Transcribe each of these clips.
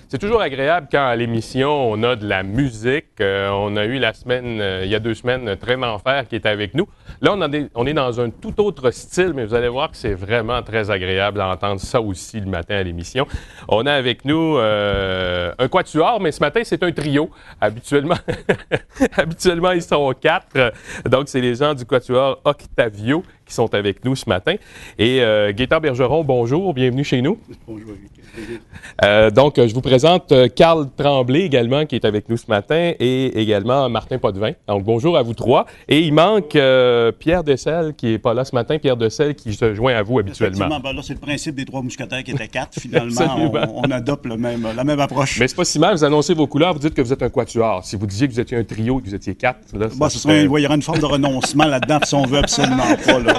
C'est toujours agréable quand à l'émission, on a de la musique. On a eu la semaine, il y a 2 semaines, Train d'enfer qui est avec nous. Là, on est dans un tout autre style, mais vous allez voir que c'est vraiment très agréable d'entendre ça aussi le matin à l'émission. On a avec nous un quatuor, mais ce matin, c'est un trio. Habituellement, ils sont 4. Donc, c'est les gens du quatuor Octavio qui sont avec nous ce matin. Et Gaétan Bergeron, bonjour, bienvenue chez nous. Bonjour. Donc, je vous présente Carl Tremblay également qui est avec nous ce matin et également Martin Potvin. Donc, bonjour à vous 3. Et il manque Pierre Dessel qui n'est pas là ce matin. Pierre Dessel qui se joint à vous habituellement. Effectivement, ben là, c'est le principe des 3 mousquetaires qui étaient 4. Finalement, on adopte la même approche. Mais c'est pas si mal, vous annoncez vos couleurs, vous dites que vous êtes un quatuor. Si vous disiez que vous étiez un trio et que vous étiez 4, là, il y aura une forme de renoncement là-dedans si on veut absolument pas. Là.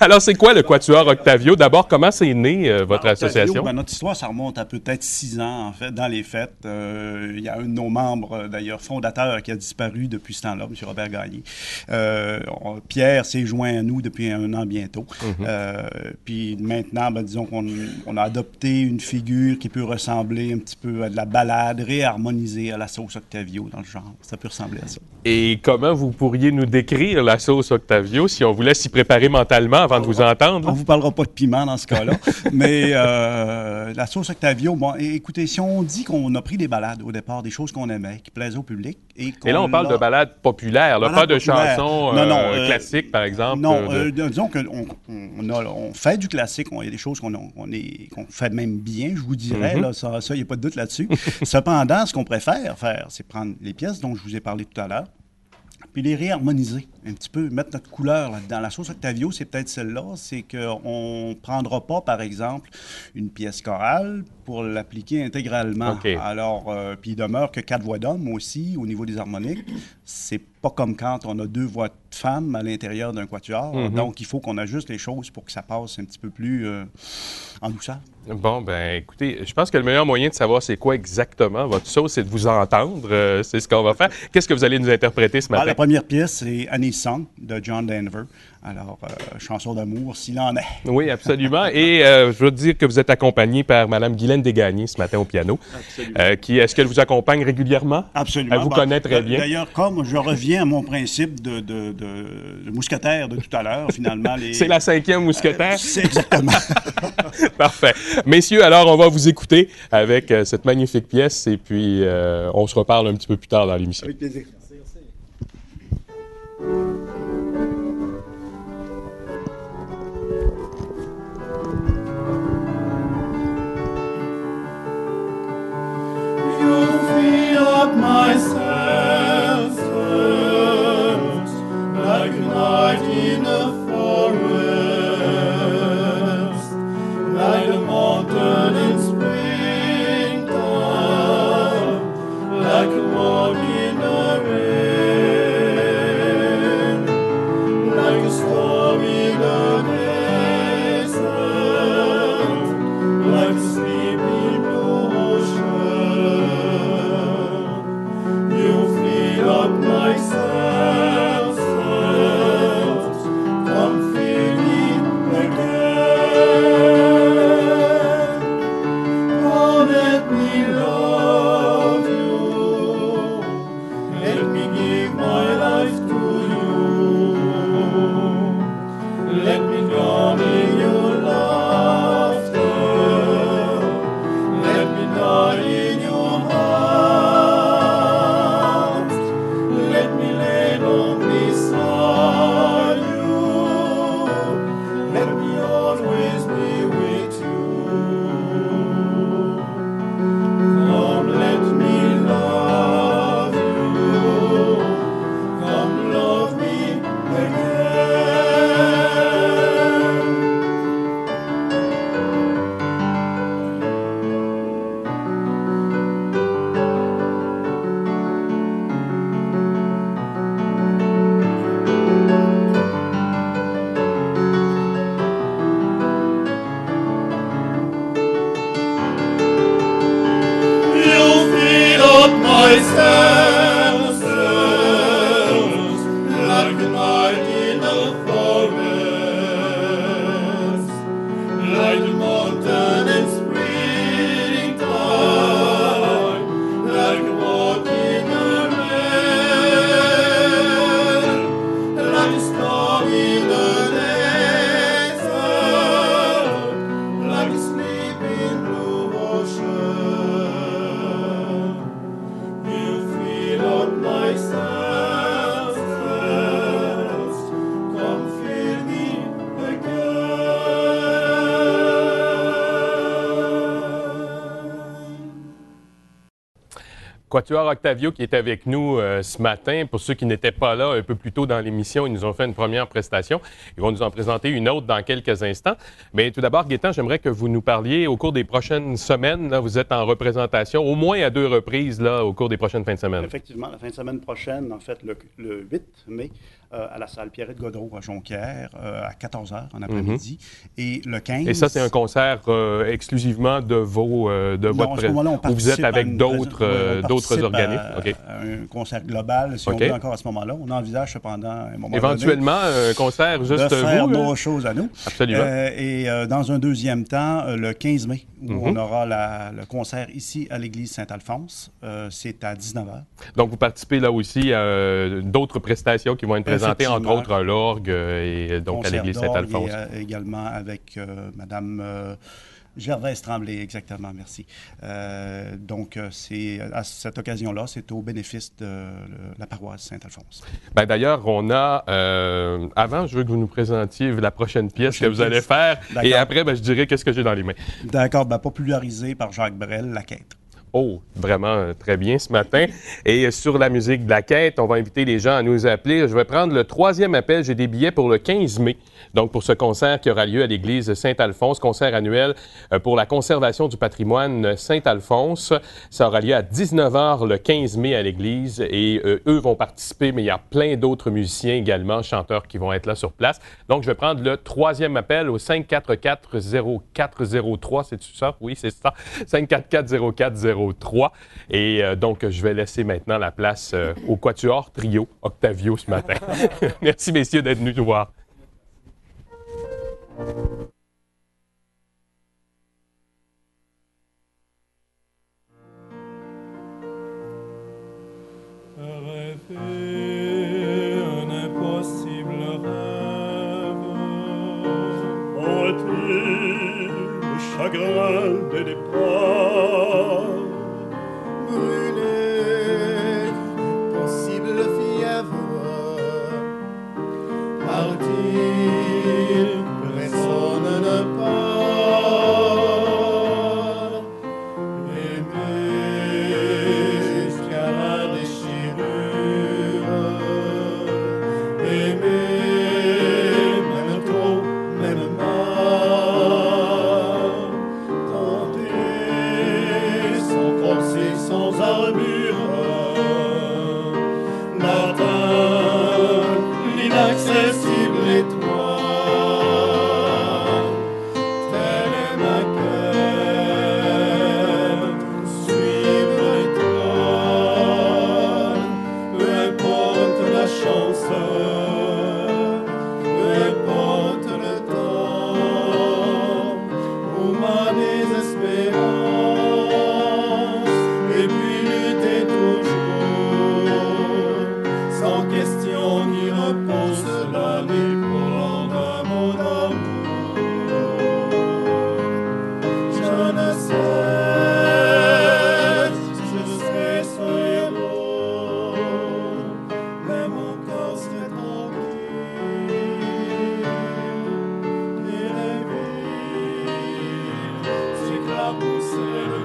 Alors, c'est quoi le quatuor Octavio? D'abord, comment c'est né votre association? Ben, notre histoire, ça remonte à peut-être 6 ans, en fait, dans les fêtes. Il y a un de nos membres, d'ailleurs, fondateur, qui a disparu depuis ce temps-là, M. Robert Gagné. Pierre s'est joint à nous depuis 1 an bientôt. Puis maintenant, ben, disons qu'on a adopté une figure qui peut ressembler un petit peu à de la ballade, réharmonisée à la sauce Octavio, dans le genre. Ça peut ressembler à ça. Et comment vous pourriez nous décrire la sauce Octavio si on voulait s'y préparer mentalement avant de vous entendre? On ne vous parlera pas de piment dans ce cas-là, mais la sauce Octavio, bon, écoutez, si on dit qu'on a pris des ballades au départ, des choses qu'on aimait, qui plaisaient au public... Et là, on parle de ballades populaires, pas de chansons classiques, par exemple. Non, disons qu'on fait du classique, il y a des choses qu'on fait même bien, je vous dirais, là, ça, il n'y a pas de doute là-dessus. Cependant, ce qu'on préfère faire, c'est prendre les pièces dont je vous ai parlé tout à l'heure, puis les réharmoniser un petit peu, mettre notre couleur là-dedans. La sauce Octavio, c'est peut-être celle-là, c'est qu'on ne prendra pas, par exemple, une pièce chorale pour l'appliquer intégralement. Okay. Alors, puis il demeure que 4 voix d'hommes aussi, au niveau des harmoniques. C'est pas comme quand on a 2 voix de femmes à l'intérieur d'un quatuor. Donc, il faut qu'on ajuste les choses pour que ça passe un petit peu plus en douceur. Bon, ben écoutez, je pense que le meilleur moyen de savoir c'est quoi exactement votre sauce, c'est de vous entendre. C'est ce qu'on va faire. Qu'est-ce que vous allez nous interpréter ce matin? La première pièce, c'est Annie's Song de John Denver. Alors, chanson d'amour, s'il en est. Oui, absolument. Et je veux dire que vous êtes accompagné par Mme Guylaine Desgagnés ce matin au piano. Est-ce qu'elle vous accompagne régulièrement? Absolument. Elle vous connaît très bien. D'ailleurs, comme je reviens à mon principe de mousquetaire de tout à l'heure, finalement... C'est la 5e mousquetaire? C'est exactement. Parfait. Messieurs, alors, on va vous écouter avec cette magnifique pièce et puis on se reparle un petit peu plus tard dans l'émission. Avec plaisir. My senses, like a night in a forest, like a mountain in springtime, like a walk in the rain, like a storm in a desert, like a sleeping ocean. Up my senses, come feel me again. Oh, let me love you, let me give my life to you, let me drown in your laughter, let me die in your heart. Let me lay down beside you. Let me always be with you. Come, let me love you. Come, love me my senses, like a night in a forest, like a mountain in springtime, Quatuor Octavio qui est avec nous ce matin. Pour ceux qui n'étaient pas là un peu plus tôt dans l'émission, ils nous ont fait une première prestation. Ils vont nous en présenter une autre dans quelques instants. Mais tout d'abord, Gaétan, j'aimerais que vous nous parliez au cours des prochaines semaines. Là, vous êtes en représentation au moins à 2 reprises là, au cours des prochaines fins de semaine. Effectivement, la fin de semaine prochaine, en fait, le 8 mai, à la salle Pierrette-Godreau à Jonquière, à 14 h en après-midi. Et le 15... Et ça, c'est un concert exclusivement de votre présence. Ou vous êtes avec d'autres organismes? Okay. Un concert global, si on veut encore à ce moment-là. On envisage cependant un moment éventuellement, donné, un concert juste de faire vous? nos choses à nous. Absolument. Et dans un deuxième temps, le 15 mai, où on aura le concert ici à l'église Saint-Alphonse. C'est à 19 h. Donc, vous participez là aussi à d'autres prestations qui vont être présentées, entre autres à l'orgue et donc à l'église Saint-Alphonse. Et également avec Madame Gervaise Tremblay, exactement, merci. Donc, c'est à cette occasion-là, c'est au bénéfice de la paroisse Saint-Alphonse. Bien, d'ailleurs, on a... avant, je veux que vous nous présentiez la prochaine pièce que vous allez faire. Et après, je dirai qu'est-ce que j'ai dans les mains. D'accord, popularisé par Jacques Brel, La Quête. Oh, vraiment très bien ce matin. Et sur la musique de La Quête, on va inviter les gens à nous appeler. Je vais prendre le 3e appel. J'ai des billets pour le 15 mai. Donc, pour ce concert qui aura lieu à l'église Saint-Alphonse, concert annuel pour la conservation du patrimoine Saint-Alphonse. Ça aura lieu à 19 h le 15 mai à l'église et eux vont participer, mais il y a plein d'autres musiciens également, chanteurs qui vont être là sur place. Donc, je vais prendre le 3e appel au 544-0403. C'est-tu ça? Oui, c'est ça. 544-0403. Et donc, je vais laisser maintenant la place au Quatuor Trio Octavio ce matin. Merci, messieurs, d'être venus nous voir. Rêver un impossible rêve, ont-ils le chagrin des départs, brûler possible fièvre, partir, personne ne part, aimer jusqu'à la déchirure, aimer même trop, même mal, tenter sans forcer, sans armure, l'atteindre, l'inaccessible étoile, telle est ma quête, suivre l'étoile, peu importe la chance, peu importe le temps, ou ma désespérance, et puis lutter toujours, sans question ni repos, cela dépend de mon amour. Je ne sais si je serai son héros, mais mon cœur serait tranquille. Et les villes s'éclaboussaient le